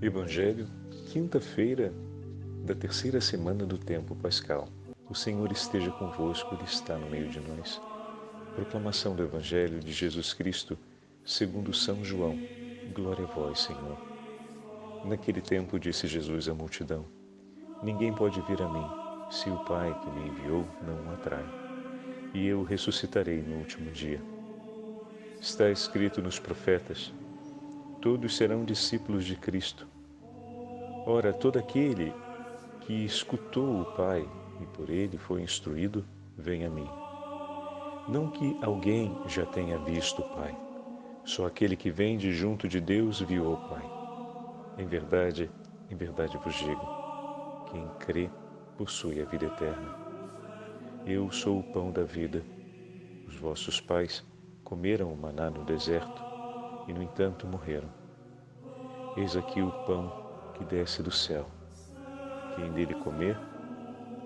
Evangelho, quinta-feira da terceira semana do tempo pascal. O Senhor esteja convosco, Ele está no meio de nós. Proclamação do Evangelho de Jesus Cristo, segundo São João. Glória a vós, Senhor. Naquele tempo disse Jesus à multidão: Ninguém pode vir a mim, se o Pai que me enviou não o atrai. E eu o ressuscitarei no último dia. Está escrito nos profetas: todos serão discípulos de Cristo. Ora, todo aquele que escutou o Pai e por ele foi instruído, vem a mim. Não que alguém já tenha visto o Pai, só aquele que vem de junto de Deus viu o Pai. Em verdade vos digo, quem crê possui a vida eterna. Eu sou o pão da vida. Os vossos pais comeram o maná no deserto e, no entanto, morreram. Eis aqui o pão que desce do céu. Quem dele comer,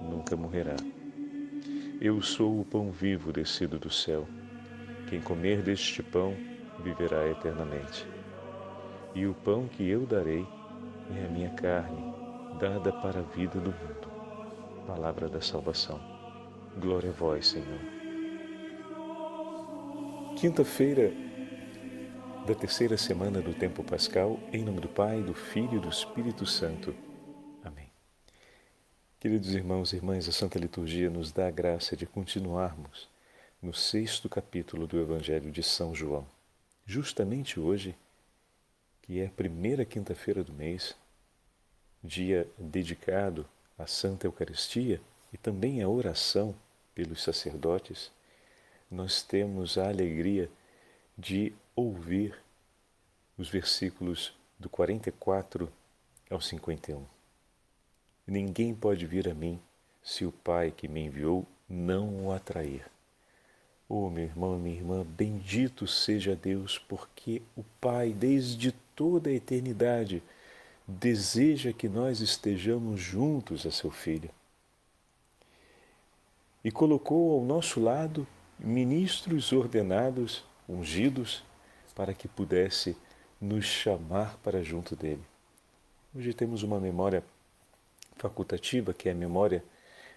nunca morrerá. Eu sou o pão vivo descido do céu. Quem comer deste pão, viverá eternamente. E o pão que eu darei é a minha carne, dada para a vida do mundo. Palavra da salvação. Glória a vós, Senhor. Quinta-feira da terceira semana do tempo pascal, em nome do Pai, do Filho e do Espírito Santo. Amém. Queridos irmãos e irmãs, a Santa Liturgia nos dá a graça de continuarmos no 6º capítulo do Evangelho de São João. Justamente hoje, que é a primeira quinta-feira do mês, dia dedicado à Santa Eucaristia e também à oração pelos sacerdotes, nós temos a alegria de ouvir os versículos do 44 ao 51. Ninguém pode vir a mim se o Pai que me enviou não o atrair. Oh, meu irmão e minha irmã, bendito seja Deus, porque o Pai, desde toda a eternidade, deseja que nós estejamos juntos a seu Filho. E colocou ao nosso lado ministros ordenados, ungidos, para que pudesse nos chamar para junto dele. Hoje temos uma memória facultativa, que é a memória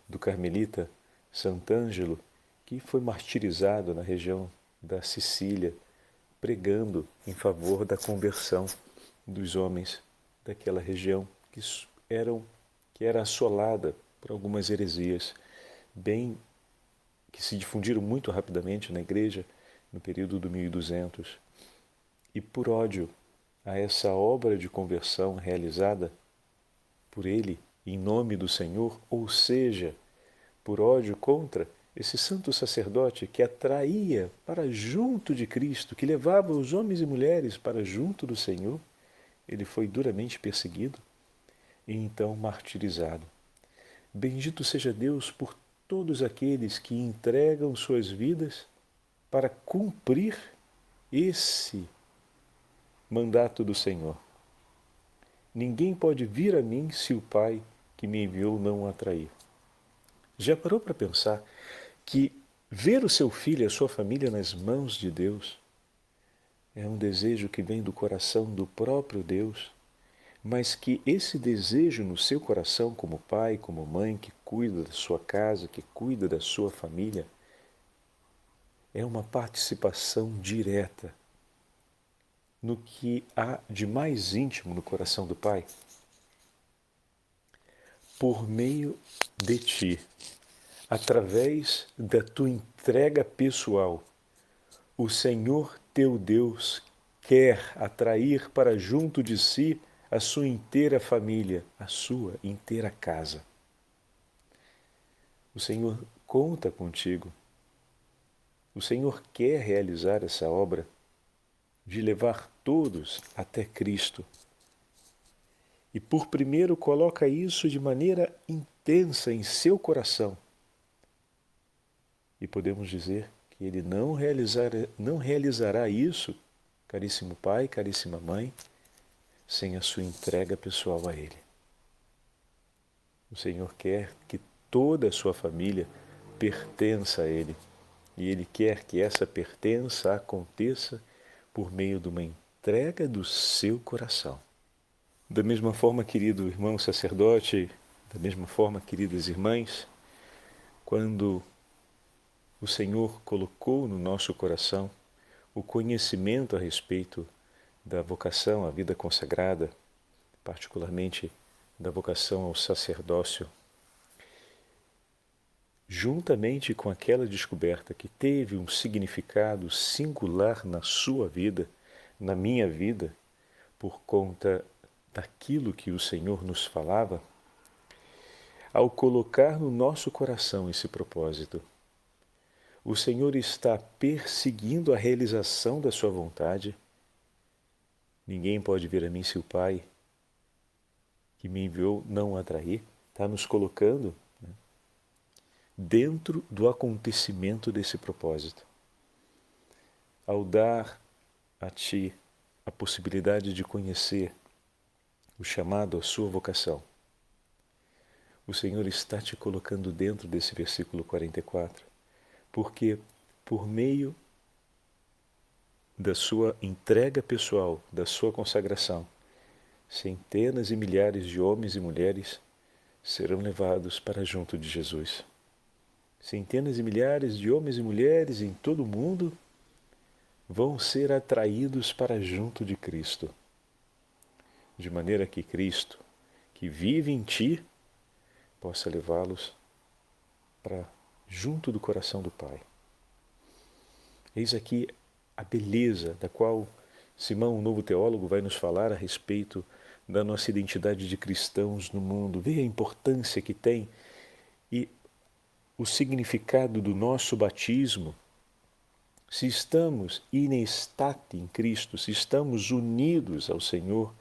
do carmelita Sant'Angelo, que foi martirizado na região da Sicília, pregando em favor da conversão dos homens daquela região que era assolada por algumas heresias, que se difundiram muito rapidamente na igreja no período do 1200. E por ódio a essa obra de conversão realizada por ele, em nome do Senhor, ou seja, por ódio contra esse santo sacerdote que atraía para junto de Cristo, que levava os homens e mulheres para junto do Senhor, ele foi duramente perseguido e então martirizado. Bendito seja Deus por todos aqueles que entregam suas vidas para cumprir esse mandato do Senhor. Ninguém pode vir a mim se o Pai que me enviou não o atrair. Já parou para pensar que ver o seu filho e a sua família nas mãos de Deus é um desejo que vem do coração do próprio Deus, mas que esse desejo no seu coração, como pai, como mãe, que cuida da sua casa, que cuida da sua família, é uma participação direta no que há de mais íntimo no coração do Pai. Por meio de ti, através da tua entrega pessoal, o Senhor teu Deus quer atrair para junto de si a sua inteira família, a sua inteira casa. O Senhor conta contigo. O Senhor quer realizar essa obra de levar todos até Cristo. E por primeiro coloca isso de maneira intensa em seu coração. E podemos dizer que Ele não realizará isso, caríssimo pai, caríssima mãe, sem a sua entrega pessoal a Ele. O Senhor quer que toda a sua família pertença a Ele. E Ele quer que essa pertença aconteça por meio de uma entrega do seu coração. Da mesma forma, querido irmão sacerdote, da mesma forma, queridas irmãs, quando o Senhor colocou no nosso coração o conhecimento a respeito da vocação à vida consagrada, particularmente da vocação ao sacerdócio, juntamente com aquela descoberta que teve um significado singular na sua vida, na minha vida, por conta daquilo que o Senhor nos falava, ao colocar no nosso coração esse propósito, o Senhor está perseguindo a realização da sua vontade. Ninguém pode vir a mim se o Pai que me enviou não o atrair. Está nos colocando, né, dentro do acontecimento desse propósito. Ao dar a ti a possibilidade de conhecer o chamado à sua vocação, o Senhor está te colocando dentro desse versículo 44, porque por meio da sua entrega pessoal, da sua consagração, centenas e milhares de homens e mulheres serão levados para junto de Jesus. Centenas e milhares de homens e mulheres em todo o mundo vão ser atraídos para junto de Cristo, de maneira que Cristo, que vive em ti, possa levá-los para junto do coração do Pai. Eis aqui a beleza da qual Simão, o novo teólogo, vai nos falar a respeito da nossa identidade de cristãos no mundo. Veja a importância que tem e o significado do nosso batismo. Se estamos in estate em Cristo, se estamos unidos ao Senhor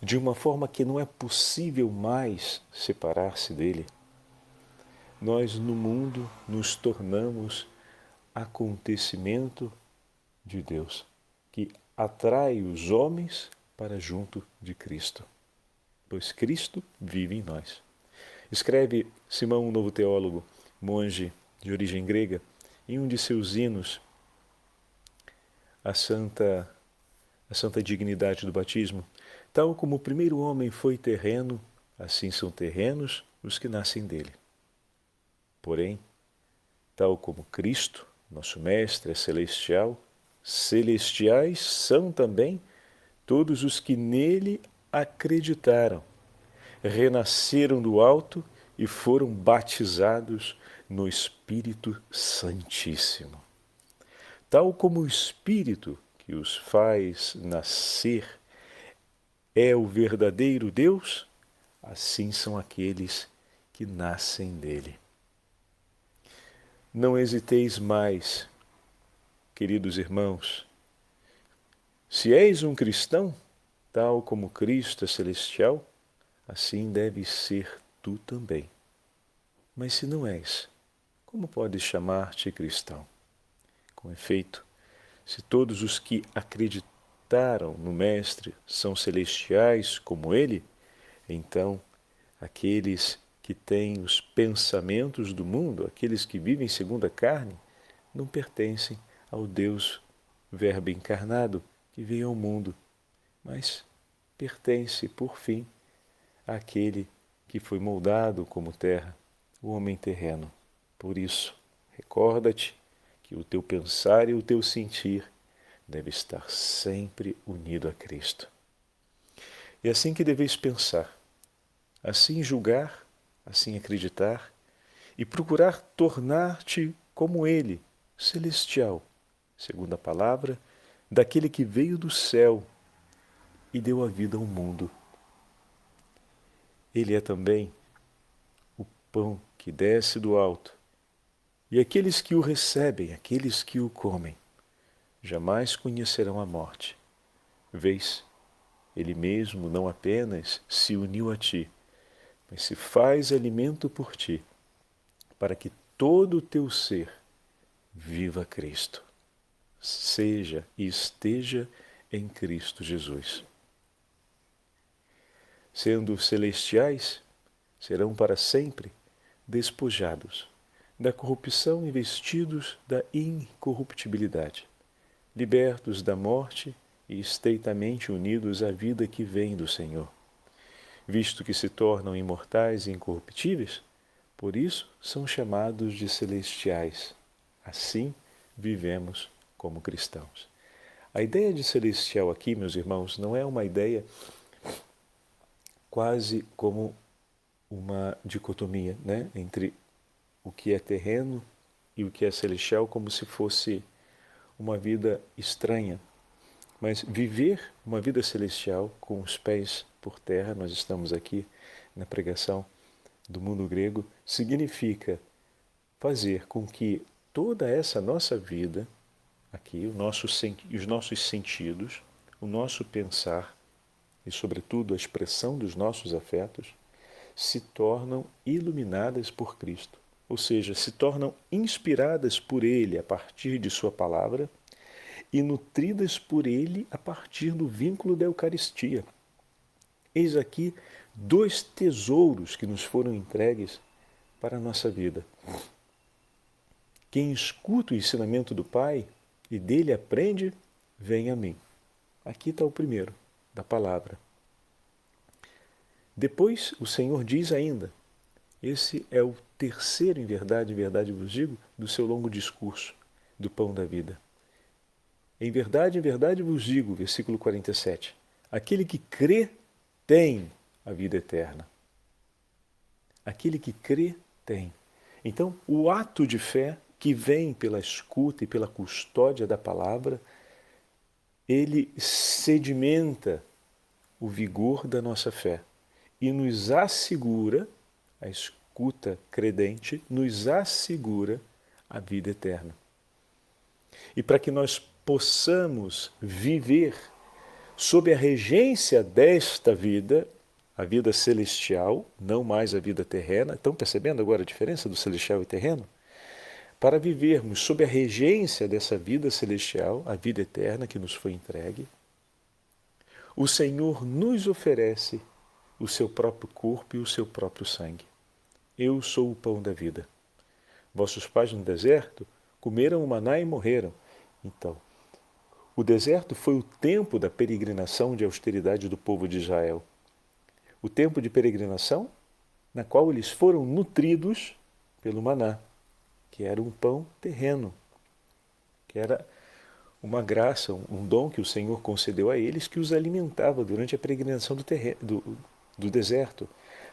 de uma forma que não é possível mais separar-se dele, nós no mundo nos tornamos acontecimento de Deus, que atrai os homens para junto de Cristo, pois Cristo vive em nós. Escreve Simão, um novo teólogo, monge de origem grega, em um de seus hinos, a santa dignidade do batismo: tal como o primeiro homem foi terreno, assim são terrenos os que nascem dele. Porém, tal como Cristo, nosso Mestre, é celestial, celestiais são também todos os que nele acreditaram, renasceram do alto e foram batizados no Espírito Santíssimo. Tal como o Espírito que os faz nascer é o verdadeiro Deus, assim são aqueles que nascem dele. Não hesiteis mais, queridos irmãos. Se és um cristão, tal como Cristo é celestial, assim deves ser tu também. Mas se não és, como podes chamar-te cristão? Com efeito, se todos os que acreditaram no Mestre são celestiais como ele, então aqueles que têm os pensamentos do mundo, aqueles que vivem segundo a carne, não pertencem ao Deus Verbo encarnado que veio ao mundo, mas pertence, por fim, àquele que foi moldado como terra, o homem terreno. Por isso, recorda-te que o teu pensar e o teu sentir deve estar sempre unido a Cristo. É assim que deveis pensar, assim julgar, assim acreditar e procurar tornar-te como Ele, celestial, segundo a palavra daquele que veio do céu e deu a vida ao mundo. Ele é também o pão que desce do alto, e aqueles que o recebem, aqueles que o comem, jamais conhecerão a morte. Vês, ele mesmo não apenas se uniu a ti, mas se faz alimento por ti, para que todo o teu ser viva Cristo, seja e esteja em Cristo Jesus. Sendo celestiais, serão para sempre despojados da corrupção e vestidos da incorruptibilidade, libertos da morte e estreitamente unidos à vida que vem do Senhor. visto que se tornam imortais e incorruptíveis, por isso são chamados de celestiais. Assim vivemos como cristãos. A ideia de celestial aqui, meus irmãos, não é uma ideia quase como uma dicotomia, né, entre o que é terreno e o que é celestial, como se fosse uma vida estranha. Mas viver uma vida celestial com os pés por terra, nós estamos aqui na pregação do mundo grego, significa fazer com que toda essa nossa vida, aqui, os nossos sentidos, o nosso pensar e, sobretudo, a expressão dos nossos afetos, se tornam iluminadas por Cristo. Ou seja, se tornam inspiradas por Ele a partir de Sua palavra e nutridas por Ele a partir do vínculo da Eucaristia. Eis aqui dois tesouros que nos foram entregues para a nossa vida. Quem escuta o ensinamento do Pai e dele aprende, vem a mim. Aqui está o primeiro, da palavra. Depois o Senhor diz ainda, esse é o terceiro, em verdade vos digo, do seu longo discurso, do pão da vida. Em verdade vos digo, versículo 47, aquele que crê tem a vida eterna. Aquele que crê tem. Então, o ato de fé que vem pela escuta e pela custódia da palavra, ele sedimenta o vigor da nossa fé e nos assegura, a escuta credente, nos assegura a vida eterna. E para que nós possamos viver sob a regência desta vida, a vida celestial, não mais a vida terrena. Estão percebendo agora a diferença do celestial e terreno? Para vivermos sob a regência dessa vida celestial, a vida eterna que nos foi entregue, o Senhor nos oferece o seu próprio corpo e o seu próprio sangue. Eu sou o pão da vida. Vossos pais no deserto comeram o maná e morreram. Então, o deserto foi o tempo da peregrinação de austeridade do povo de Israel. O tempo de peregrinação na qual eles foram nutridos pelo maná, que era um pão terreno, que era uma graça, um dom que o Senhor concedeu a eles que os alimentava durante a peregrinação do deserto.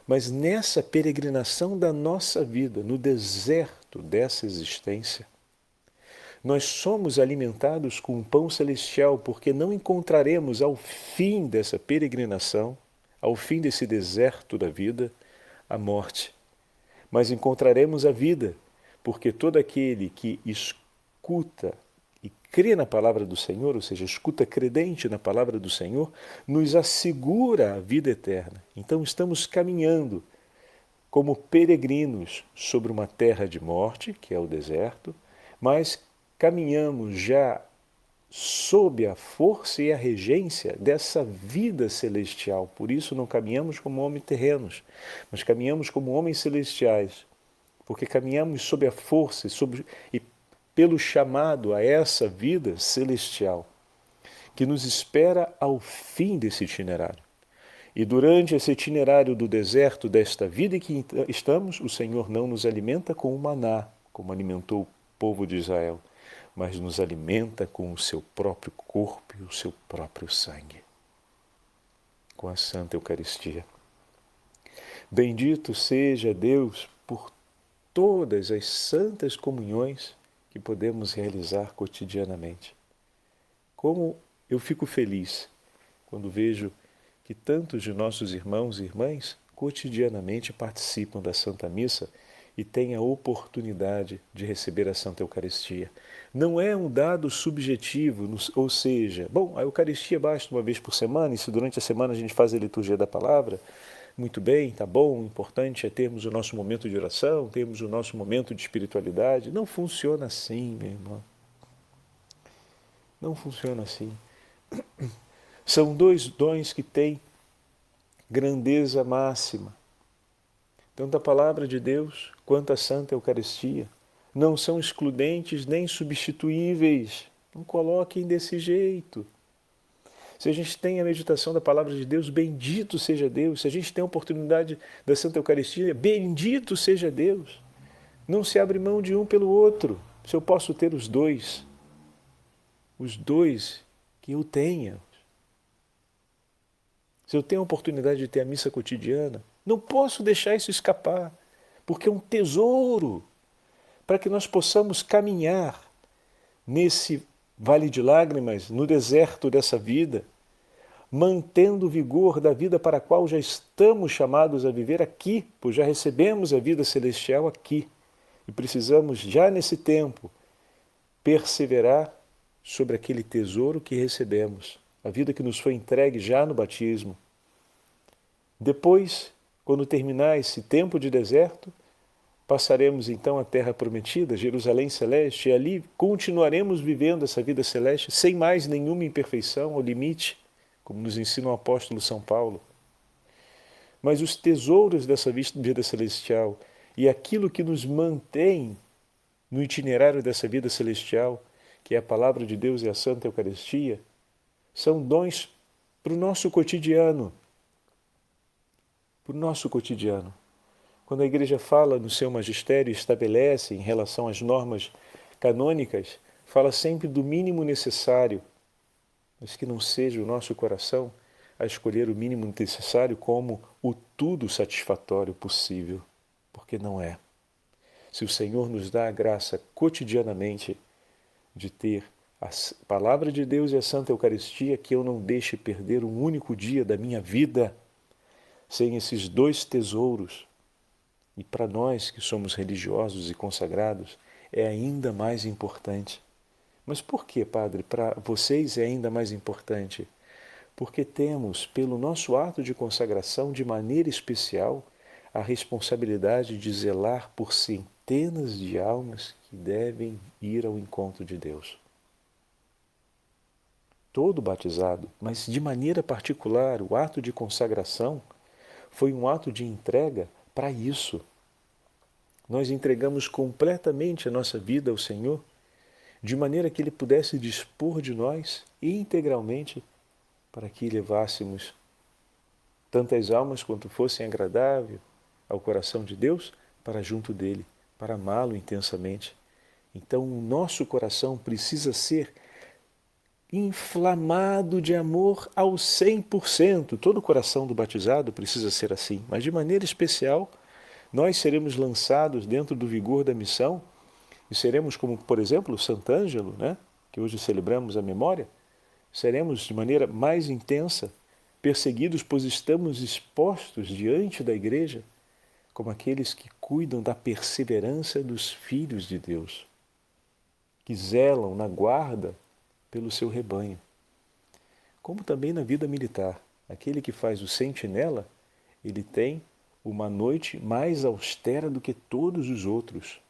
Mas nessa peregrinação da nossa vida, no deserto dessa existência, nós somos alimentados com um pão celestial, porque não encontraremos ao fim dessa peregrinação, ao fim desse deserto da vida, a morte. Mas encontraremos a vida, porque todo aquele que escuta e crê na palavra do Senhor, ou seja, escuta credente na palavra do Senhor, nos assegura a vida eterna. Então estamos caminhando como peregrinos sobre uma terra de morte, que é o deserto, mas caminhamos já sob a força e a regência dessa vida celestial. Por isso não caminhamos como homens terrenos, mas caminhamos como homens celestiais, porque caminhamos sob a força e pelo chamado a essa vida celestial, que nos espera ao fim desse itinerário. E durante esse itinerário do deserto desta vida em que estamos, o Senhor não nos alimenta com o maná, como alimentou o povo de Israel, mas nos alimenta com o seu próprio corpo e o seu próprio sangue, com a Santa Eucaristia. Bendito seja Deus por todas as santas comunhões que podemos realizar cotidianamente. Como eu fico feliz quando vejo que tantos de nossos irmãos e irmãs cotidianamente participam da Santa Missa e têm a oportunidade de receber a Santa Eucaristia. Não é um dado subjetivo, ou seja, bom, a Eucaristia basta uma vez por semana, e se durante a semana a gente faz a liturgia da palavra, muito bem, tá bom, o importante é termos o nosso momento de oração, termos o nosso momento de espiritualidade. Não funciona assim, meu irmão. Não funciona assim. São dois dons que têm grandeza máxima. Tanto a palavra de Deus quanto a Santa Eucaristia não são excludentes nem substituíveis. Não coloquem desse jeito. Se a gente tem a meditação da palavra de Deus, bendito seja Deus. Se a gente tem a oportunidade da Santa Eucaristia, bendito seja Deus. Não se abre mão de um pelo outro. Se eu posso ter os dois que eu tenha. Se eu tenho a oportunidade de ter a missa cotidiana, não posso deixar isso escapar, porque é um tesouro para que nós possamos caminhar nesse vale de lágrimas, no deserto dessa vida, mantendo o vigor da vida para a qual já estamos chamados a viver aqui, pois já recebemos a vida celestial aqui. E precisamos, já nesse tempo, perseverar sobre aquele tesouro que recebemos, a vida que nos foi entregue já no batismo. Depois, quando terminar esse tempo de deserto, passaremos então à Terra Prometida, Jerusalém Celeste, e ali continuaremos vivendo essa vida celeste sem mais nenhuma imperfeição ou limite, como nos ensina o apóstolo São Paulo. Mas os tesouros dessa vida celestial e aquilo que nos mantém no itinerário dessa vida celestial, que é a palavra de Deus e a Santa Eucaristia, são dons para o nosso cotidiano. Para o nosso cotidiano. Quando a Igreja fala no seu magistério, estabelece em relação às normas canônicas, fala sempre do mínimo necessário, mas que não seja o nosso coração a escolher o mínimo necessário como o tudo satisfatório possível, porque não é. Se o Senhor nos dá a graça cotidianamente de ter a Palavra de Deus e a Santa Eucaristia, que eu não deixe perder um único dia da minha vida sem esses dois tesouros. E para nós que somos religiosos e consagrados, é ainda mais importante. Mas por que, Padre? Para vocês é ainda mais importante? Porque temos, pelo nosso ato de consagração, de maneira especial, a responsabilidade de zelar por centenas de almas que devem ir ao encontro de Deus. Todo batizado, mas de maneira particular, o ato de consagração foi um ato de entrega para isso. Nós entregamos completamente a nossa vida ao Senhor, de maneira que Ele pudesse dispor de nós integralmente para que levássemos tantas almas quanto fossem agradáveis ao coração de Deus para junto dEle, para amá-lo intensamente. Então o nosso coração precisa ser inflamado de amor ao 100%. Todo o coração do batizado precisa ser assim, mas de maneira especial, nós seremos lançados dentro do vigor da missão e seremos como, por exemplo, o Sant'Angelo, né? Que hoje celebramos a memória, seremos de maneira mais intensa perseguidos, pois estamos expostos diante da Igreja como aqueles que cuidam da perseverança dos filhos de Deus, que zelam na guarda pelo seu rebanho. Como também na vida militar, aquele que faz o sentinela, ele tem uma noite mais austera do que todos os outros.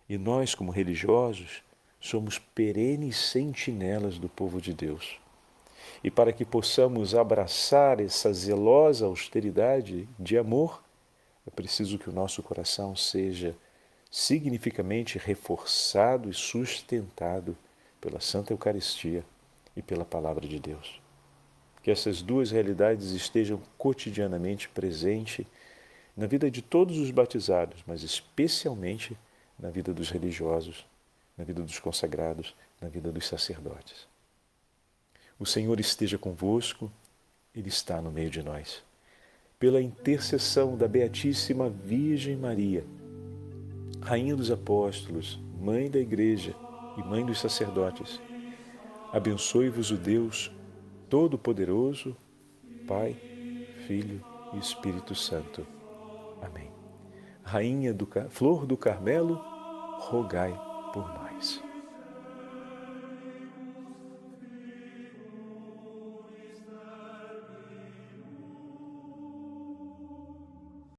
E nós, como religiosos, somos perenes sentinelas do povo de Deus. E para que possamos abraçar essa zelosa austeridade de amor, é preciso que o nosso coração seja significativamente reforçado e sustentado pela Santa Eucaristia e pela Palavra de Deus. Que essas duas realidades estejam cotidianamente presentes na vida de todos os batizados, mas especialmente na vida dos religiosos, na vida dos consagrados, na vida dos sacerdotes. O Senhor esteja convosco, Ele está no meio de nós. Pela intercessão da Beatíssima Virgem Maria, Rainha dos Apóstolos, Mãe da Igreja e Mãe dos Sacerdotes, abençoe-vos o Deus Todo-Poderoso, Pai, Filho e Espírito Santo. Amém. Rainha Flor do Carmelo, rogai por nós.